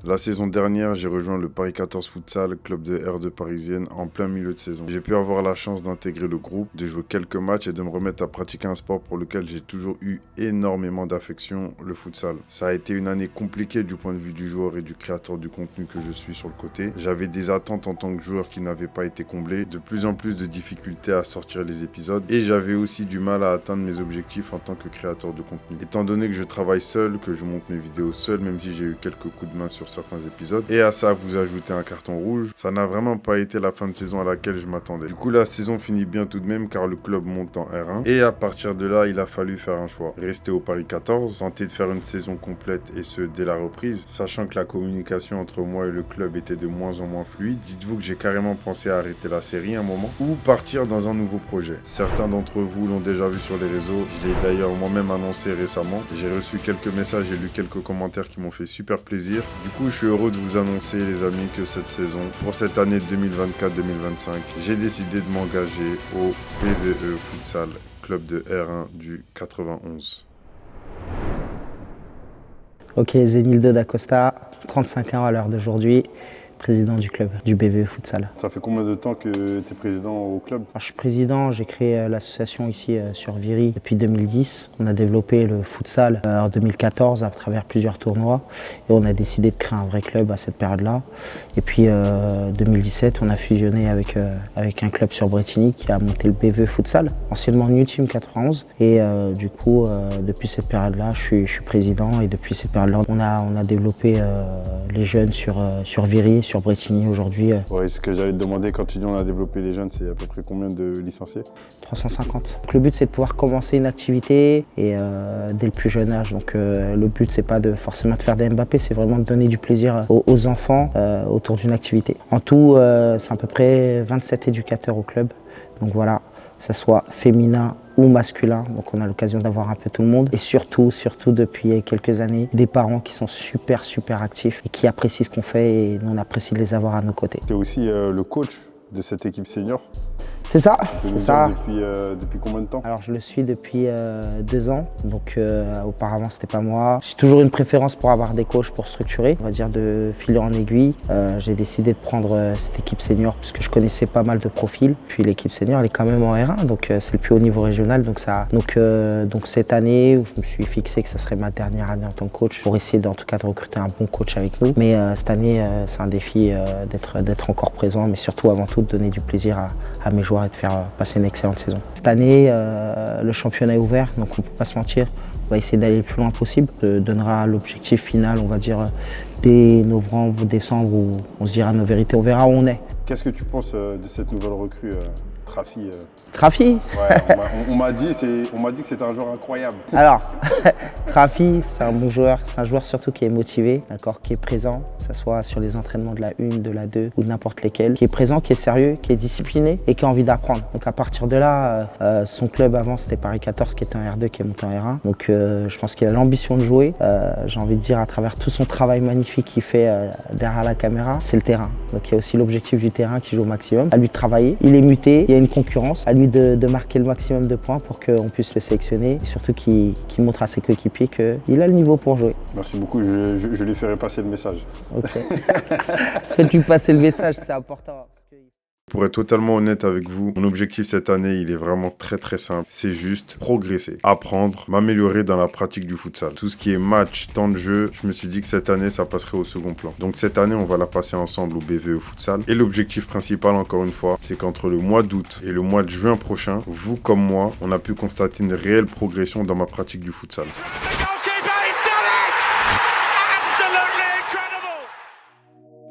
La saison dernière, j'ai rejoint le Paris 14 Futsal, club de R2 parisienne, en plein milieu de saison. J'ai pu avoir la chance d'intégrer le groupe, de jouer quelques matchs et de me remettre à pratiquer un sport pour lequel j'ai toujours eu énormément d'affection, le futsal. Ça a été une année compliquée du point de vue du joueur et du créateur du contenu que je suis sur le côté. J'avais des attentes en tant que joueur qui n'avaient pas été comblées, de plus en plus de difficultés à sortir les épisodes et j'avais aussi du mal à atteindre mes objectifs en tant que créateur de contenu. Étant donné que je travaille seul, que je monte mes vidéos seul, même si j'ai eu quelques coups de main sur certains épisodes, et à ça vous ajoutez un carton rouge, ça n'a vraiment pas été la fin de saison à laquelle je m'attendais. Du coup la saison finit bien tout de même car le club monte en R1 et à partir de là il a fallu faire un choix. Rester au Paris 14, tenter de faire une saison complète et ce dès la reprise, sachant que la communication entre moi et le club était de moins en moins fluide. Dites-vous que j'ai carrément pensé à arrêter la série un moment ou partir dans un nouveau projet. Certains d'entre vous l'ont déjà vu sur les réseaux, je l'ai d'ailleurs moi-même annoncé récemment. J'ai reçu quelques messages et lu quelques commentaires qui m'ont fait super plaisir. Du coup, je suis heureux de vous annoncer, les amis, que cette saison, pour cette année 2024-2025, j'ai décidé de m'engager au BVE Futsal, club de R1 du 91. Ok, Zenildo da Costa, 35 ans à l'heure d'aujourd'hui, président du club, du BVE Futsal. Ça fait combien de temps que tu es président au club? Alors, je suis président, j'ai créé l'association ici sur Viry depuis 2010. On a développé le futsal en 2014 à travers plusieurs tournois et on a décidé de créer un vrai club à cette période-là. Et puis 2017, on a fusionné avec un club sur Bretigny qui a monté le BVE Futsal, anciennement New Team 91. Et du coup, depuis cette période-là, je suis président et depuis cette période-là, on a développé les jeunes sur Viry, sur Bretigny aujourd'hui. Ouais, ce que j'allais te demander, quand tu dis on a développé les jeunes, c'est à peu près combien de licenciés? 350. Donc, le but c'est de pouvoir commencer une activité et dès le plus jeune âge. Donc le but c'est pas forcément de faire des Mbappé, c'est vraiment de donner du plaisir aux enfants autour d'une activité. En tout, c'est à peu près 27 éducateurs au club. Donc voilà, que ce soit féminin ou masculin, donc on a l'occasion d'avoir un peu tout le monde. Et surtout depuis quelques années, des parents qui sont super actifs et qui apprécient ce qu'on fait et nous on apprécie de les avoir à nos côtés. Tu es aussi le coach de cette équipe senior. C'est ça, c'est ça. Depuis combien de temps? Alors je le suis depuis 2 ans, donc auparavant c'était pas moi. J'ai toujours une préférence pour avoir des coachs pour structurer, on va dire de fil en aiguille. J'ai décidé de prendre cette équipe senior parce que je connaissais pas mal de profils. Puis l'équipe senior elle est quand même en R1, donc c'est le plus haut niveau régional. Donc cette année où je me suis fixé que ça serait ma dernière année en tant que coach pour essayer en tout cas de recruter un bon coach avec nous. Mais cette année c'est un défi d'être encore présent, mais surtout avant tout de donner du plaisir à mes joueurs et de faire passer une excellente saison. Cette année, le championnat est ouvert, donc on ne peut pas se mentir. On va essayer d'aller le plus loin possible. On donnera l'objectif final, on va dire, dès novembre ou décembre, où on se dira nos vérités, on verra où on est. Qu'est-ce que tu penses de cette nouvelle recrue Trafi? Trafi? Ouais, on m'a dit que c'était un joueur incroyable. Alors, Trafi, c'est un bon joueur. C'est un joueur surtout qui est motivé, d'accord, qui est présent, que ce soit sur les entraînements de la 1, de la 2 ou de n'importe lesquels, qui est présent, qui est sérieux, qui est discipliné et qui a envie d'apprendre. Donc à partir de là, son club avant c'était Paris 14 qui était en R2, qui est monté en R1. Donc je pense qu'il a l'ambition de jouer. J'ai envie de dire à travers tout son travail magnifique qu'il fait derrière la caméra, c'est le terrain. Donc il y a aussi l'objectif du terrain qui joue au maximum. À lui de travailler, il est muté, il y a une concurrence. À lui de marquer le maximum de points pour qu'on puisse le sélectionner et surtout qu'il montre à ses coéquipiers qu'il a le niveau pour jouer. Merci beaucoup, je lui ferai passer le message. Ok. Faites-lui passer le message, c'est important. Pour être totalement honnête avec vous, mon objectif cette année, il est vraiment très simple. C'est juste progresser, apprendre, m'améliorer dans la pratique du futsal. Tout ce qui est match, temps de jeu, je me suis dit que cette année, ça passerait au second plan. Donc cette année, on va la passer ensemble au BVE Futsal. Et l'objectif principal, encore une fois, c'est qu'entre le mois d'août et le mois de juin prochain, vous comme moi, on a pu constater une réelle progression dans ma pratique du futsal.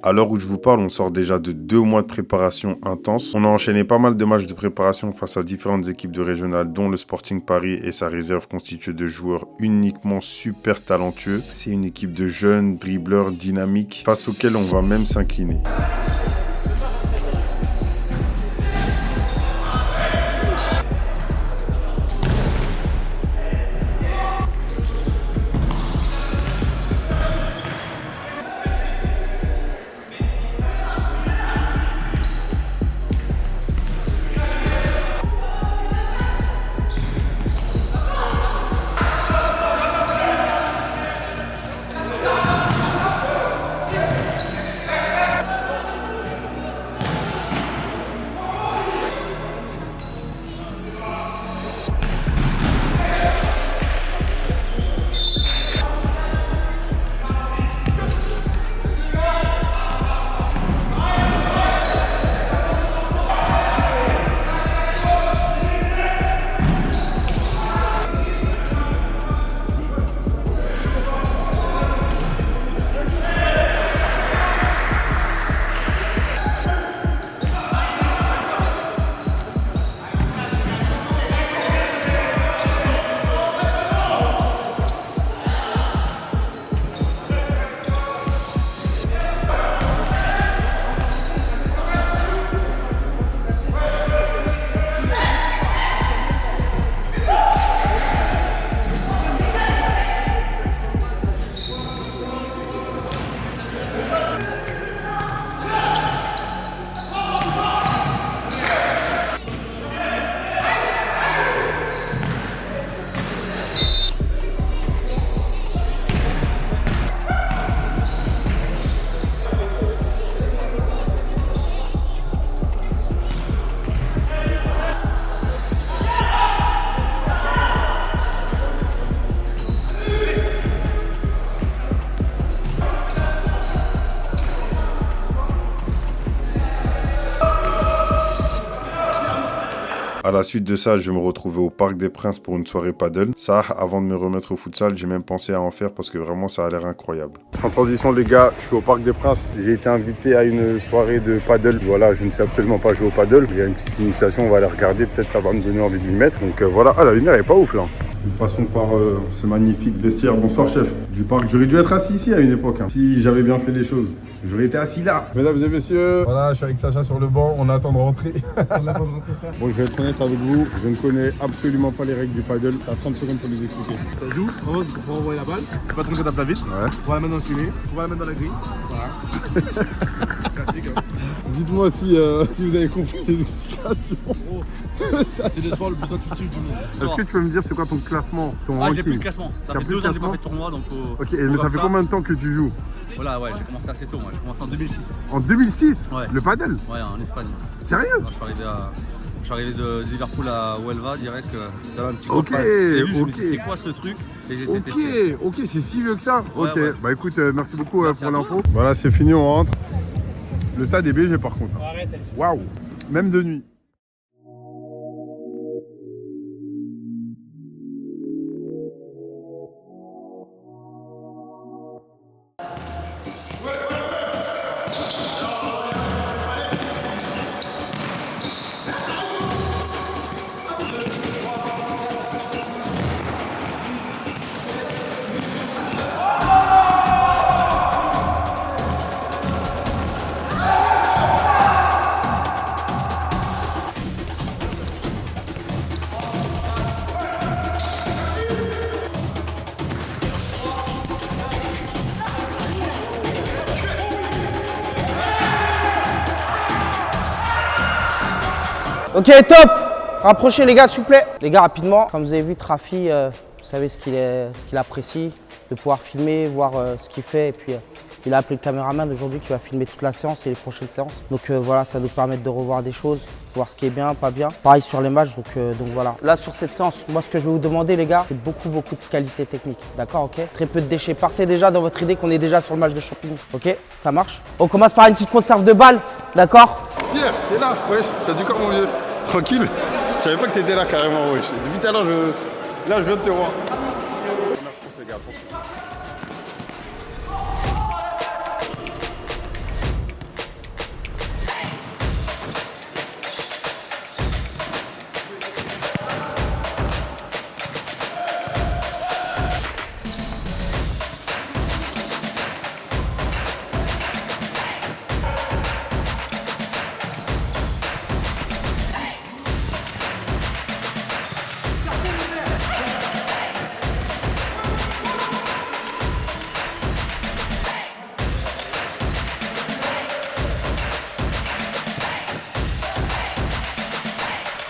À l'heure où je vous parle, on sort déjà de 2 mois de préparation intense. On a enchaîné pas mal de matchs de préparation face à différentes équipes de régionales, dont le Sporting Paris et sa réserve constituée de joueurs uniquement super talentueux. C'est une équipe de jeunes, dribbleurs, dynamiques, face auxquels on va même s'incliner. À la suite de ça, je vais me retrouver au Parc des Princes pour une soirée paddle. Ça, avant de me remettre au futsal, j'ai même pensé à en faire parce que vraiment ça a l'air incroyable. Sans transition les gars, je suis au Parc des Princes. J'ai été invité à une soirée de paddle. Voilà, je ne sais absolument pas jouer au paddle. Il y a une petite initiation, on va aller regarder, peut-être ça va me donner envie de m'y mettre. Donc voilà, la lumière est pas ouf là. Une façon de voir ce magnifique vestiaire. Bonsoir chef du parc. J'aurais dû être assis ici à une époque, hein. Si j'avais bien fait les choses. J'aurais été assis là. Mesdames et messieurs, voilà, je suis avec Sacha sur le banc, on attend de rentrer. Bon, je vais être honnête avec vous, je ne connais absolument pas les règles du paddle. T'as 30 secondes pour les expliquer. Ça joue, il faut envoyer la balle, pas trop que tape la vite. Ouais. On va la mettre dans le filet, on va la mettre dans la grille. Voilà. Classique. Hein. Dites-moi si vous avez compris les explications. Oh. C'est le sport le plus intuitif du monde. Est-ce que tu peux me dire c'est quoi ton classement, ton ranking? J'ai plus de classement. Ça fait 2 ans que j'ai pas fait de tournoi, donc faut... Ok, mais ça fait combien de temps que tu joues? Voilà, ouais, j'ai commencé assez tôt, moi. J'ai commencé en 2006. En 2006? Ouais. Le paddle? Ouais, en Espagne. Sérieux? Alors, je suis arrivé de Liverpool à Huelva direct. J'avais un petit Ok, copain. J'ai vu, je me ok. suis dit, c'est quoi ce truc? Et j'ai testé. Ok, c'est si vieux que ça. Ouais, ok, ouais. bah écoute, merci beaucoup Merci pour à l'info. Voilà, c'est fini, on rentre. Le stade est BG par contre. Waouh, même de nuit. Ok, top. Rapprochez les gars, s'il vous plaît. Les gars, rapidement, comme vous avez vu, Trafi, vous savez ce qu'il apprécie, de pouvoir filmer, voir ce qu'il fait. Et puis, il a appelé le caméraman aujourd'hui qui va filmer toute la séance et les prochaines séances. Donc voilà, ça nous permet de revoir des choses, voir ce qui est bien, pas bien. Pareil sur les matchs, donc voilà. Là, sur cette séance, moi, ce que je vais vous demander, les gars, c'est beaucoup de qualité technique. D'accord, ok? Très peu de déchets. Partez déjà dans votre idée qu'on est déjà sur le match de champignons. Ok? Ça marche? On commence par une petite conserve de balles. D'accord? Pierre, t'es là? Wesh, ça du corps mon vieux. Tranquille. Je savais pas que t'étais là carrément, wesh. Depuis tout à l'heure, je viens de te voir. Merci les gars.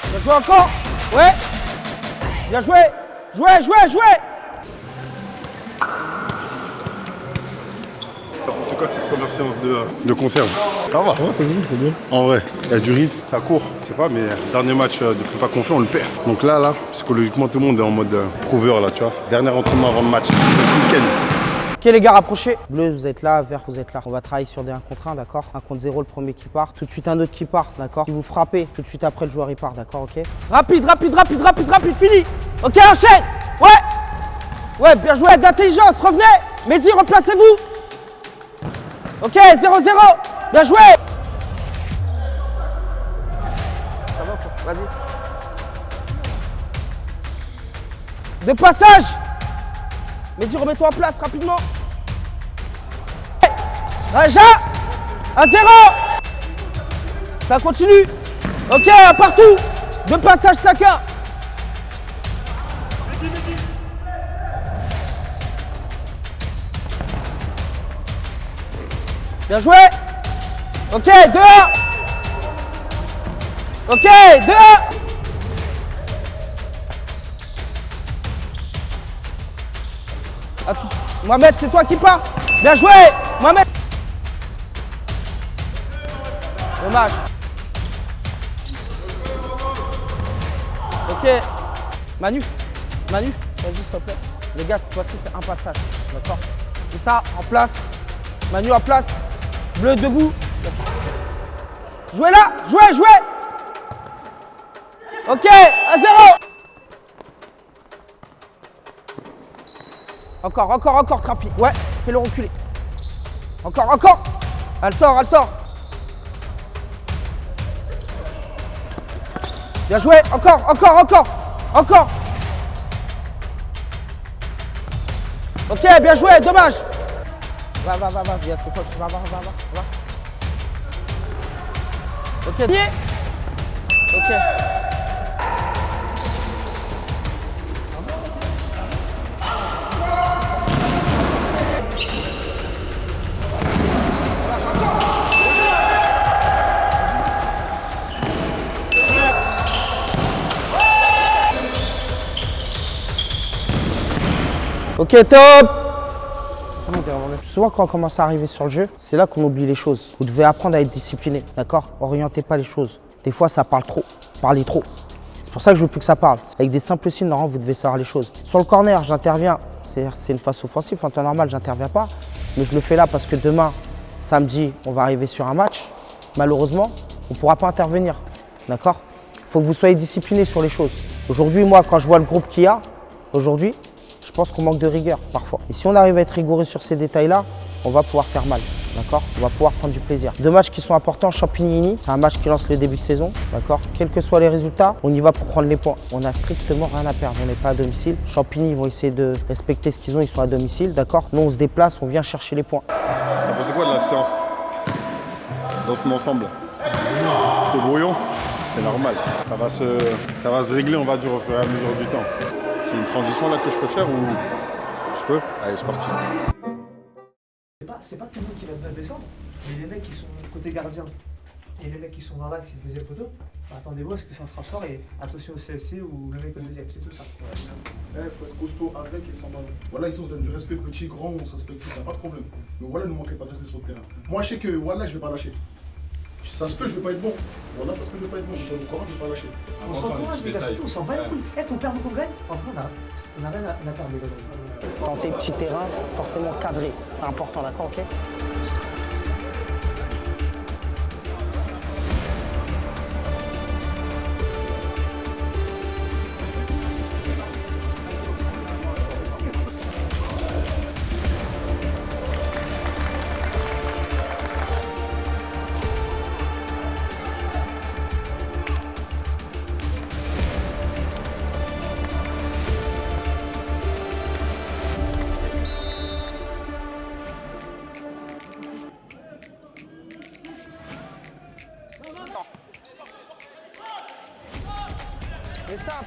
Bien joué encore. Ouais. Bien joué. Joué. C'est quoi cette première séance de conserve? Ça va. Ouais, c'est bien. En vrai, il y a du rythme, ça court. Je sais pas, mais dernier match de prépa confiant, on le perd. Donc là, psychologiquement, tout le monde est en mode prouveur, là, tu vois. Dernier entraînement avant le match, ce week-end. Ok les gars, rapprochez. Bleu, vous êtes là, vert, vous êtes là. On va travailler sur des 1 contre 1, d'accord? 1 contre 0, le premier qui part. Tout de suite un autre qui part, d'accord? Si vous frappez, tout de suite après le joueur il part, d'accord? Ok? Rapide, fini. Ok, enchaîne. Ouais, bien joué, d'intelligence, revenez. Mehdi, replacez-vous. Ok, 0-0. Bien joué. Ça va quoi? Vas-y. De passage. Mehdi, remets-toi en place rapidement. Raja, 1-0. Ça continue. Ok, partout. Deux passages chacun. Bien joué. Ok, 2-1. Ok, 2-1. Mohamed, c'est toi qui pars. Bien joué, Mohamed. Dommage. Ok. Manu, vas-y, s'il te plaît. Les gars, cette fois-ci, c'est un passage. D'accord. C'est ça, en place. Manu en place. Bleu debout. Jouez là, jouez. Ok, à 0. Encore, Trafi. Ouais, fais-le reculer. Encore. Elle sort. Bien joué, encore. Ok, bien joué, dommage. Va, viens, c'est quoi, va. Ok, pied. Ok. Ok, top. Souvent quand on commence à arriver sur le jeu, c'est là qu'on oublie les choses. Vous devez apprendre à être discipliné, d'accord? Orientez pas les choses. Des fois, ça parle trop, parlez trop. C'est pour ça que je veux plus que ça parle. Avec des simples signes, normalement, vous devez savoir les choses. Sur le corner, j'interviens. C'est une phase offensive, en temps normal, j'interviens pas. Mais je le fais là parce que demain, samedi, on va arriver sur un match. Malheureusement, on ne pourra pas intervenir, d'accord? Il faut que vous soyez discipliné sur les choses. Aujourd'hui, moi, quand je vois le groupe qu'il y a, aujourd'hui, je pense qu'on manque de rigueur parfois. Et si on arrive à être rigoureux sur ces détails-là, on va pouvoir faire mal, d'accord? On va pouvoir prendre du plaisir. Deux matchs qui sont importants, Champigny, c'est un match qui lance le début de saison, d'accord? Quels que soient les résultats, on y va pour prendre les points. On n'a strictement rien à perdre, on n'est pas à domicile. Champigny, ils vont essayer de respecter ce qu'ils ont, ils sont à domicile, d'accord? Nous, on se déplace, on vient chercher les points. T'as pensé quoi de la séance dans son ensemble? C'était brouillon? C'est normal. Ça va se régler, on va dire, au fur et à mesure du temps. C'est une transition là que je peux faire ou je peux? Allez, c'est parti. C'est pas tout le monde qui va descendre, mais les mecs qui sont côté gardien et les mecs qui sont dans l'axe et le deuxième poteau, attendez-vous à ce que ça frappe fort et attention au CSC ou le mec au deuxième, c'est tout ça. Faut être costaud avec et sans ballon. Voilà, ici on se donne du respect, petit, grand, on se respecte tout, ça pas de problème. Mais voilà, ne manquez pas de respect sur le terrain. Moi je sais que voilà, je vais pas lâcher. Ça se peut, je vais pas être bon. Voilà, ça se peut, je vais pas être bon. Je sors du courant, je vais pas lâcher. On s'encourage les gars, c'est tout, on s'en bat les couilles. Qu'on perde ou qu'on gagne, en vrai on a rien à perdre les gars. Dans tes petits terrains, forcément cadré, c'est important, d'accord, ok? C'est simple.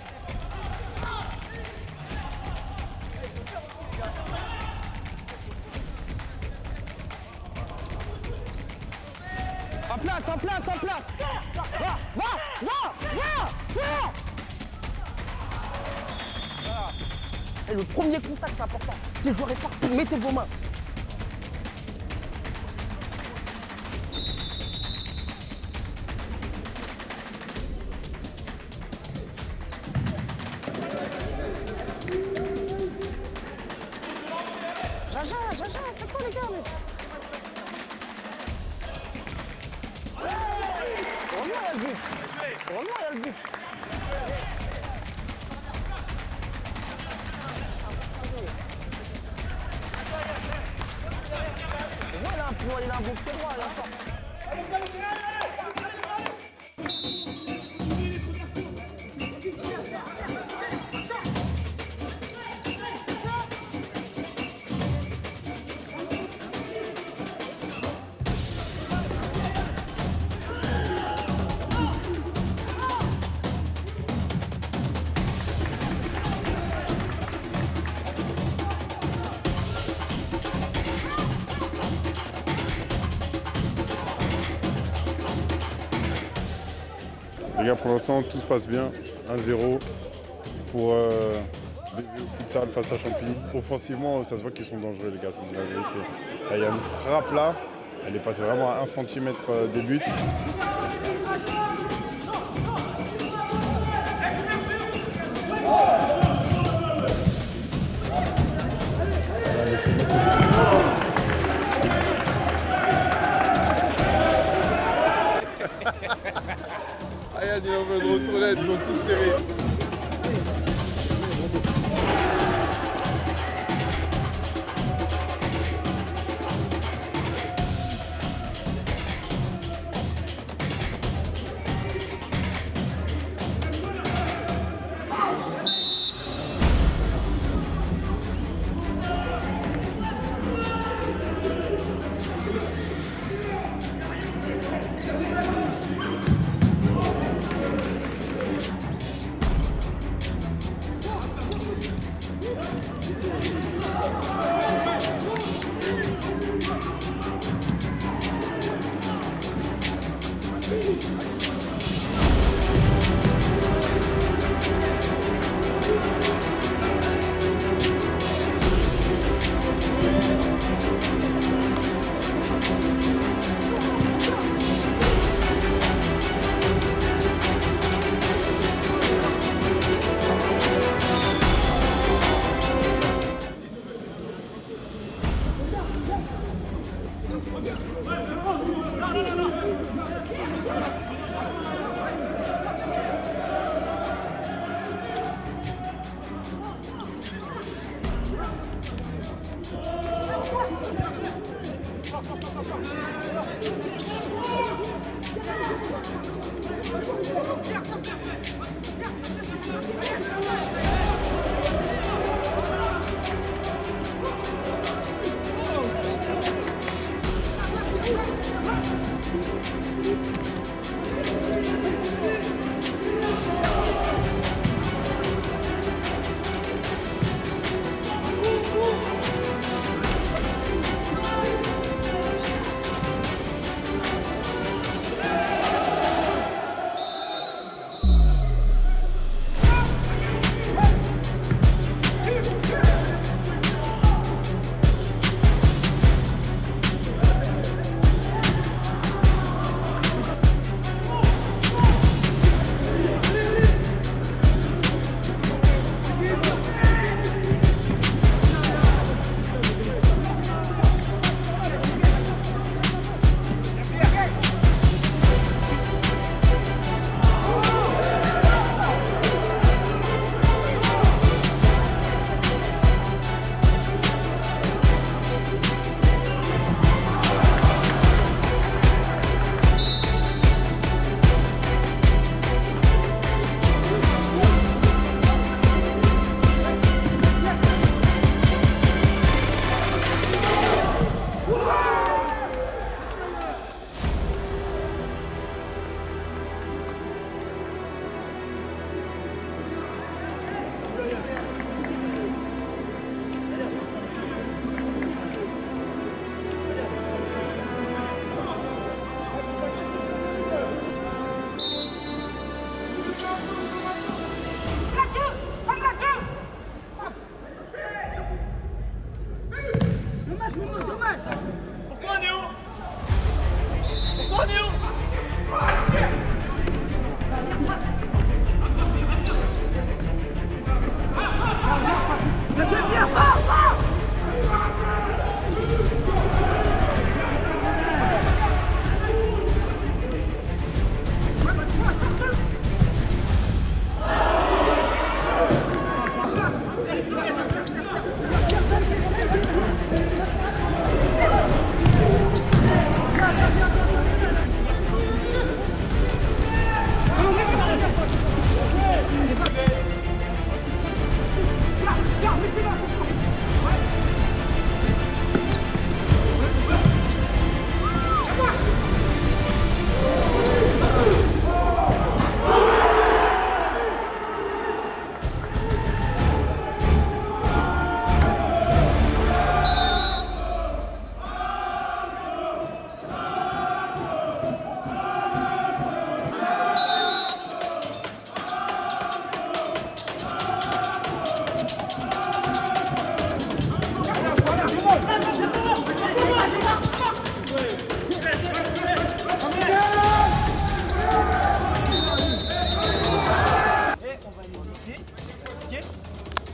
En place. Va. Et le premier contact, c'est important. Si le joueur est fort, mettez vos mains. Jaja, c'est quoi les gars? Heureusement, il y a le but. Il a un bon pied droit, il a fort. Les gars, pour l'instant, tout se passe bien. 1-0 pour BV Futsal face à Champigny. Offensivement, ça se voit qu'ils sont dangereux, les gars, je vous dis la vérité. Là, il y a une frappe là, elle est passée vraiment à 1 cm des buts. Ryan, il est en mode retournette, ils ont tous serré.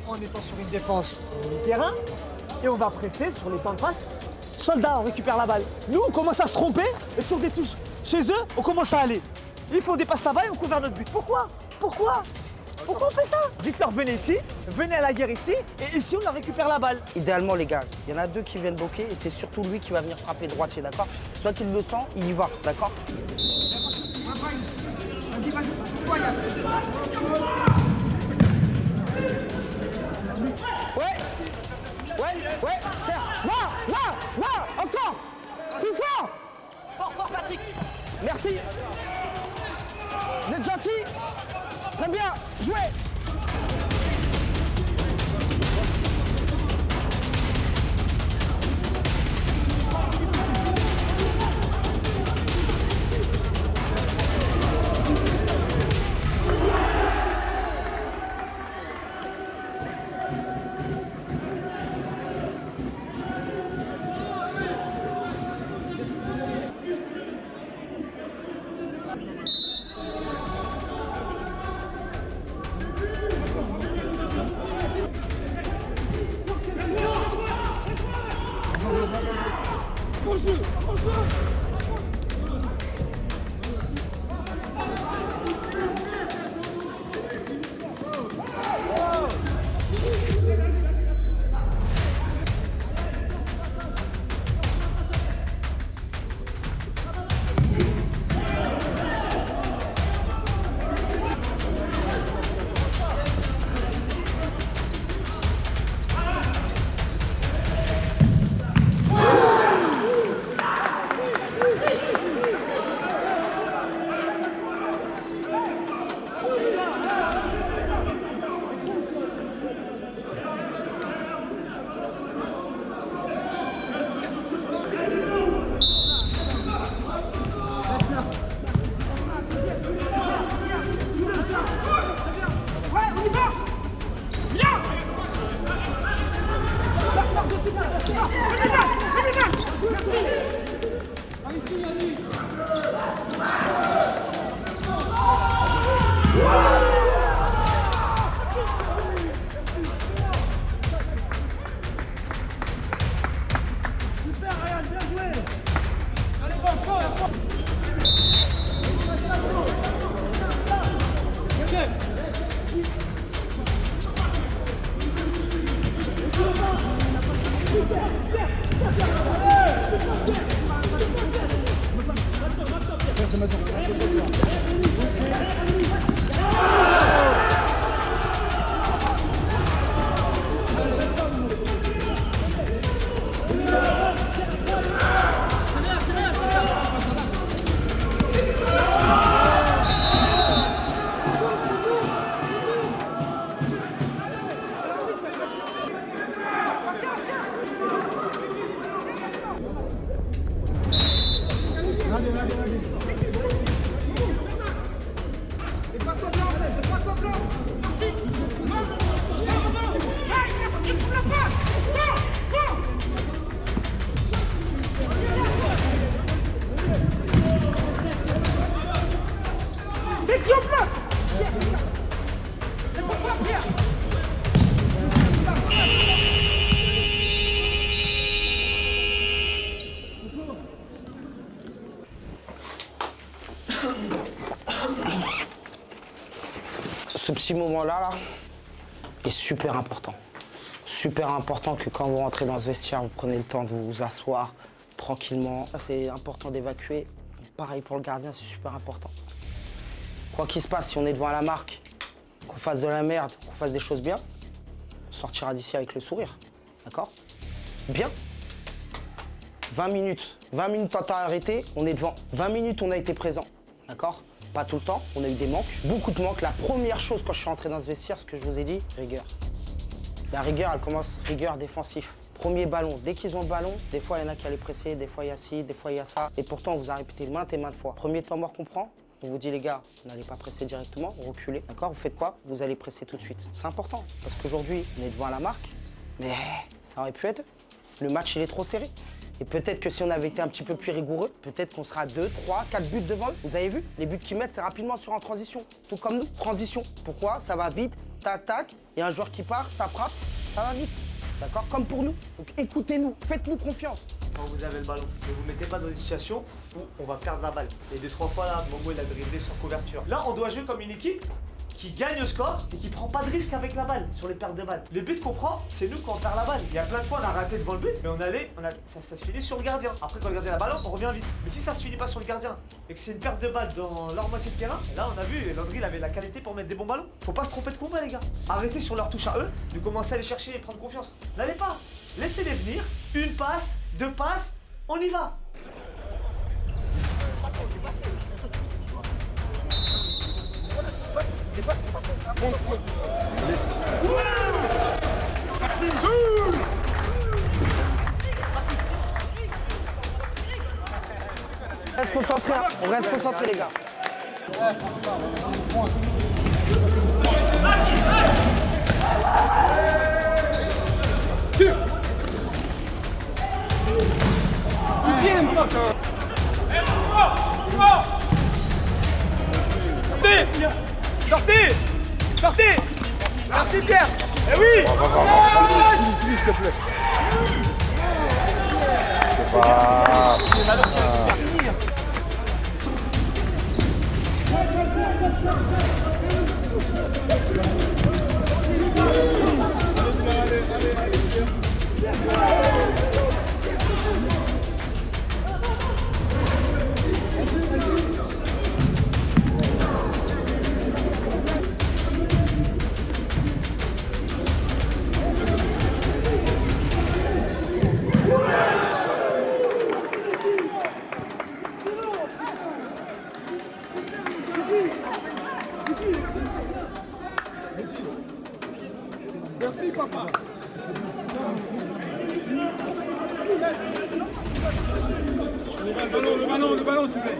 En étant sur une défense mi-terrain, et on va presser sur les temps de passe. Soldats, on récupère la balle. Nous, on commence à se tromper, et sur des touches chez eux, on commence à aller. Ils font des passes là-bas et on couvre notre but. Pourquoi? Pourquoi on fait ça? Dites-leur, venez ici, venez à la guerre ici, et ici on leur récupère la balle. Idéalement, les gars, il y en a deux qui viennent bloquer et c'est surtout lui qui va venir frapper droitier, d'accord? Soit qu'il le sent, il y va, d'accord? Ouais, serre. Là, encore. Plus fort. Fort, Patrick. Merci. Vous êtes gentil. Très bien, jouez. Ce petit moment-là est super important. Super important que quand vous rentrez dans ce vestiaire, vous prenez le temps de vous asseoir tranquillement. C'est important d'évacuer. Pareil pour le gardien, c'est super important. Quoi qu'il se passe, si on est devant la marque, qu'on fasse de la merde, qu'on fasse des choses bien, on sortira d'ici avec le sourire. D'accord? Bien. 20 minutes. 20 minutes en temps arrêté, on est devant. 20 minutes, on a été présent. D'accord? Pas tout le temps, on a eu des manques, beaucoup de manques. La première chose quand je suis rentré dans ce vestiaire, ce que je vous ai dit, rigueur. La rigueur, elle commence rigueur défensif. Premier ballon, dès qu'ils ont le ballon, des fois il y en a qui allaient presser, des fois il y a ci, des fois il y a ça. Et pourtant on vous a répété maintes et maintes fois. Premier temps mort qu'on prend, on vous dit les gars, n'allez pas presser directement, reculez, d'accord? Vous faites quoi? Vous allez presser tout de suite. C'est important, parce qu'aujourd'hui, on est devant la marque, mais ça aurait pu être. Le match il est trop serré. Et peut-être que si on avait été un petit peu plus rigoureux, peut-être qu'on sera à 2, 3, 4 buts devant eux. Vous avez vu? Les buts qu'ils mettent, c'est rapidement en transition. Tout comme nous, transition. Pourquoi? Ça va vite, tac, tac. Il y a un joueur qui part, ça frappe, ça va vite. D'accord? Comme pour nous. Donc écoutez-nous, faites-nous confiance. Quand vous avez le ballon, ne vous mettez pas dans des situations où on va perdre la balle. Et 2-3 fois là, Momo il a dribblé sans couverture. Là, on doit jouer comme une équipe qui gagne au score et qui prend pas de risque avec la balle sur les pertes de balles. Le but qu'on prend, c'est nous quand on perd la balle. Il y a plein de fois on a raté devant le but, mais ça se finit sur le gardien. Après quand le gardien a la balle, on revient vite. Mais si ça se finit pas sur le gardien et que c'est une perte de balle dans leur moitié de terrain, et là on a vu, Landry il avait la qualité pour mettre des bons ballons. Faut pas se tromper de combat les gars. Arrêtez sur leur touche à eux, de commencer à les chercher et prendre confiance. N'allez pas, laissez-les venir, une passe, 2 passes, on y va. Reste concentré, hein. On reste concentré les gars. Sortez! Sortez! Merci Pierre! Eh oui! S'il te plaît. C'est pas... Merci, papa. Le ballon, s'il vous plaît.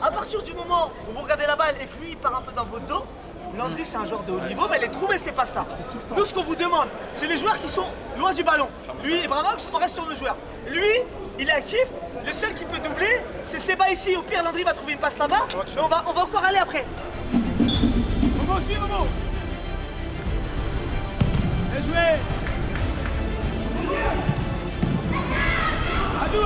À partir du moment où vous regardez la balle et que lui il part un peu dans votre dos, Landry c'est un joueur de haut niveau, mais il est trouvé ses passes là. Nous ce qu'on vous demande, c'est les joueurs qui sont loin du ballon. Lui et Bramax, on reste sur nos joueurs. Lui, il est actif, le seul qui peut doubler, c'est Seba ici. Au pire, Landry va trouver une passe là-bas, et on va encore aller après. Momo aussi, Momo. Bien joué. À nous.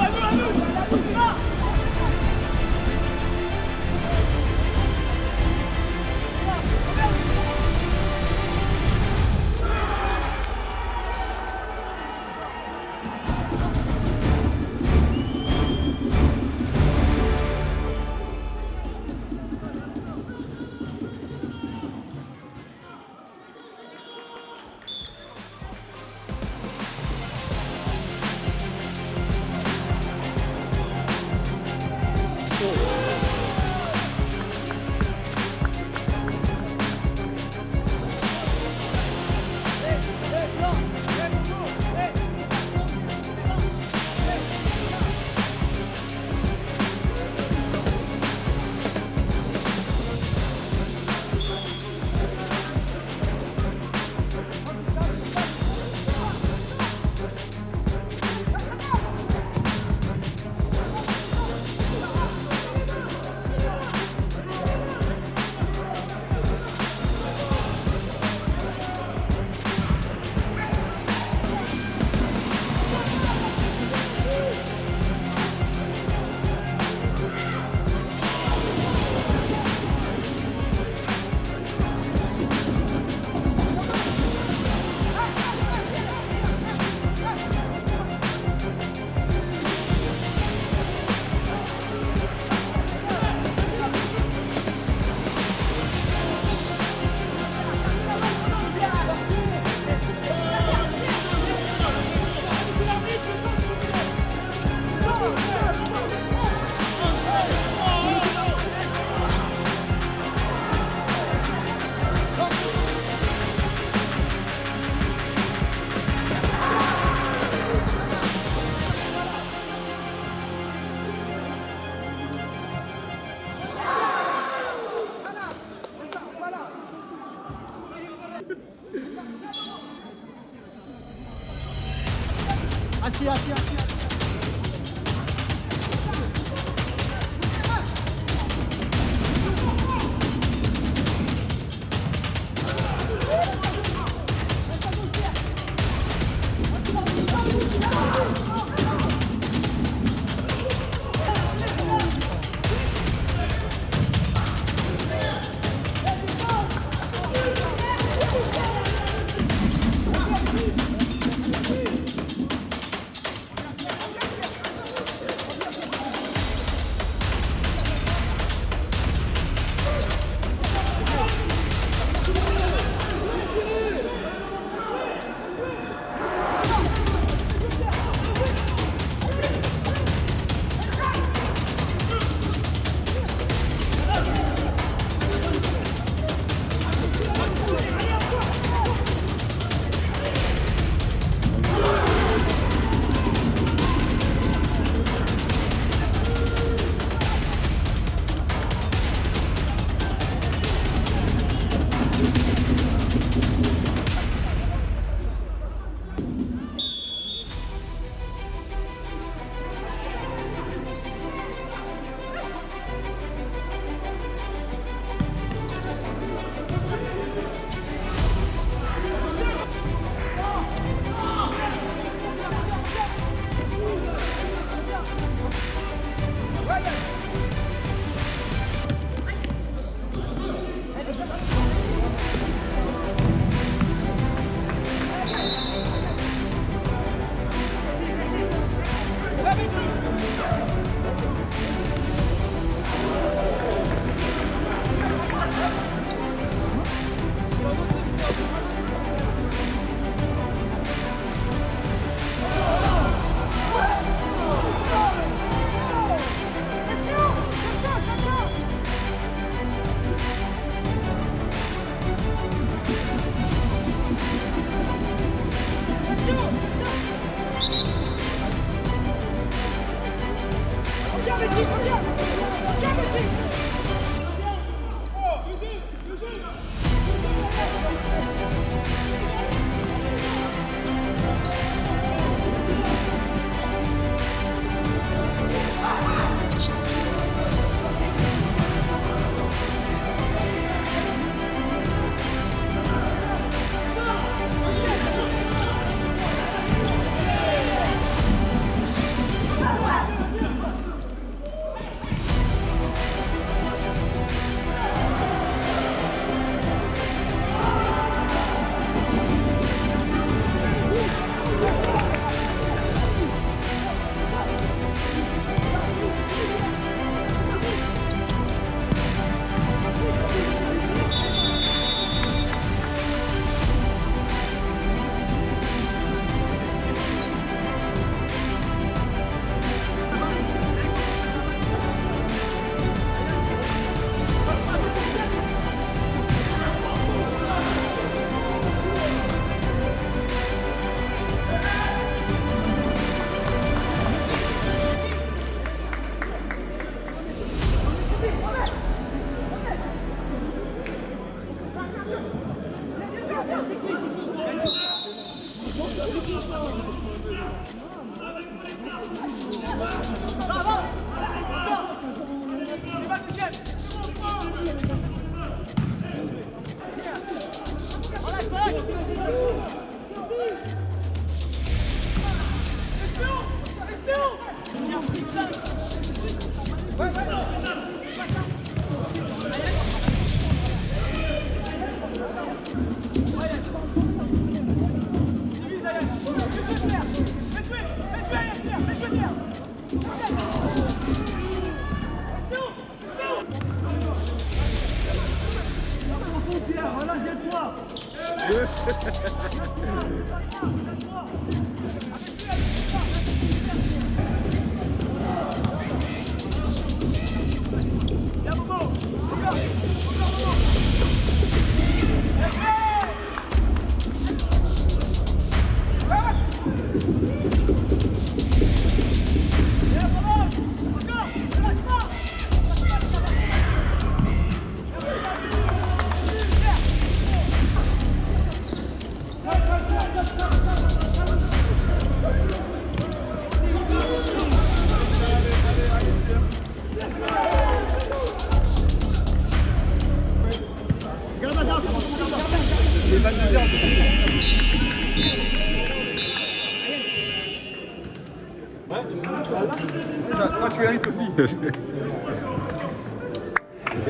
Toi, tu mérites aussi.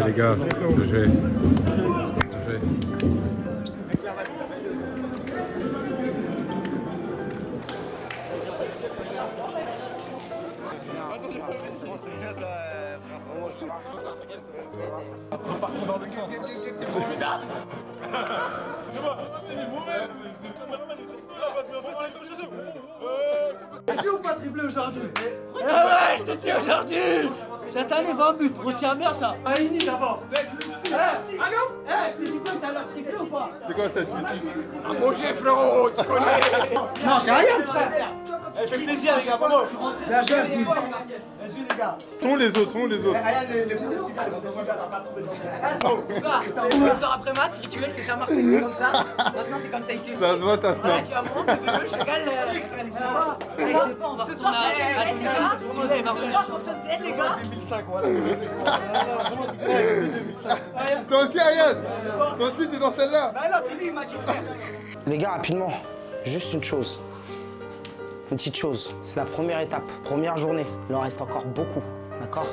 Les gars, je vais. On va partir dans le sens. T'as dit ou pas triplé aujourd'hui? Ouais, je te dis aujourd'hui. Cette année, 20 buts. Retiens bien ça. Aïni d'abord. Ah non? Je te dis quoi, t'as la triplé ou pas? C'est quoi cette musique? À manger, frérot, tu connais. Non, j'ai rien, frère. Fais plaisir, les gars, vamos. Bien joué, je dis. Bien joué, les gars. Sont les autres, sont les autres. Les bouts de Après match, rituel, c'est qu'à Marseille, c'est comme ça. Maintenant, c'est comme ça ici aussi. Ça se voit ta snap. Tu vas me rendre le chacal. Il sait pas, on va retourner à ce soir, on sonne Z, les gars. 2005, voilà. Toi aussi, Ayaz. Toi aussi, t'es dans celle-là. Bah non, c'est lui, il m'a dit frère. Les gars, rapidement, juste une chose. Une petite chose, c'est la première étape, première journée. Il en reste encore beaucoup, d'accord?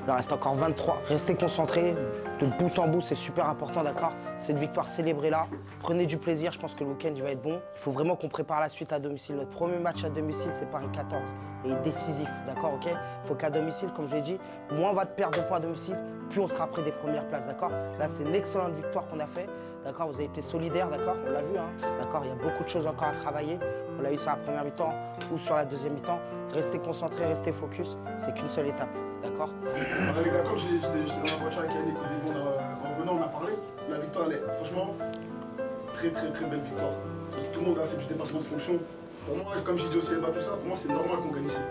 Il en reste encore 23. Restez concentrés, de bout en bout, c'est super important, d'accord? Cette victoire, célébrez-la. Prenez du plaisir, je pense que le week-end, il va être bon. Il faut vraiment qu'on prépare la suite à domicile. Notre premier match à domicile, c'est Paris 14. Et décisif, d'accord, ok? Il faut qu'à domicile, comme je l'ai dit, moins on va perdre de points à domicile, plus on sera près des premières places, d'accord? Là, c'est une excellente victoire qu'on a fait. D'accord, vous avez été solidaires, d'accord, on l'a vu, hein, d'accord, il y a beaucoup de choses encore à travailler. On l'a eu sur la première mi-temps ou sur la deuxième mi-temps. Restez concentrés, restez focus, c'est qu'une seule étape, d'accord? Voilà les gars, comme j'étais dans la voiture avec Yannick au début, en revenant, on a parlé. La victoire, elle est franchement très belle victoire. Tout le monde a fait du dépassement de fonction. Pour moi, comme j'ai dit au CFA, tout ça, pour moi c'est normal qu'on gagne ici.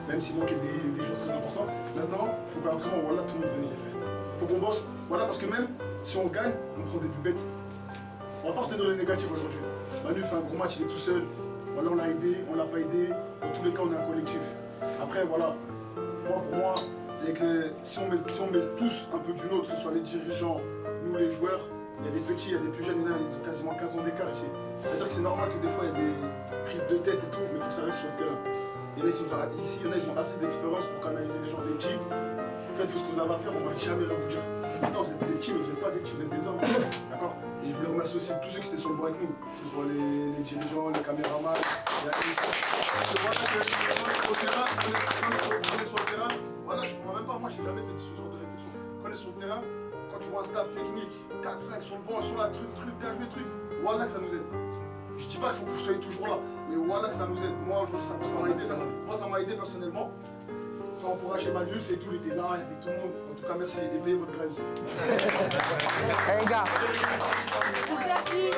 Même s'il manquait des jours très importants. Maintenant, il faut qu'à l'entraînement, voilà, tout le monde vienne les faire. Il faut qu'on bosse, voilà, parce que même si on gagne, on prend des buts bêtes. On va pas rester dans les négatifs aujourd'hui. Manu fait un gros match, il est tout seul. Voilà, on l'a aidé, on l'a pas aidé. Dans tous les cas, on est un collectif. Après, voilà, pour moi, si on met tous un peu du nôtre, que ce soit les dirigeants, nous les joueurs, il y a des petits, il y a des plus jeunes, ils ont quasiment 15 ans d'écart ici. C'est-à-dire que c'est normal que des fois, il y a des prises de tête et tout, mais il faut que ça reste sur le terrain. Et là, ici, il y en a, ils ont assez d'expérience pour canaliser les gens, des petits. Faites ce que vous avez à faire, on va jamais rien vous dire. Pourtant, vous êtes des petits, mais vous n'êtes pas des petits, vous êtes des hommes. D'accord? Et je voulais remercier aussi tous ceux qui étaient sur le banc avec nous, que ce soit les dirigeants, les caméramans, parce que voilà, on est sur le terrain, voilà, je ne vois même pas, moi j'ai jamais fait ce genre de réflexion. Quand on est sur le terrain, quand tu vois un staff technique, 4-5 sur le banc, sur la truc, bien joué, truc, voilà que ça nous aide. Je dis pas qu'il faut que vous soyez toujours là, mais voilà que ça nous aide. Moi aujourd'hui ça m'a aidé, ça m'a aidé personnellement. Ça encourageait Marius et tout, il était là, il y avait tout le monde. En tout cas, merci et payez votre grève. Eh les gars, Merci.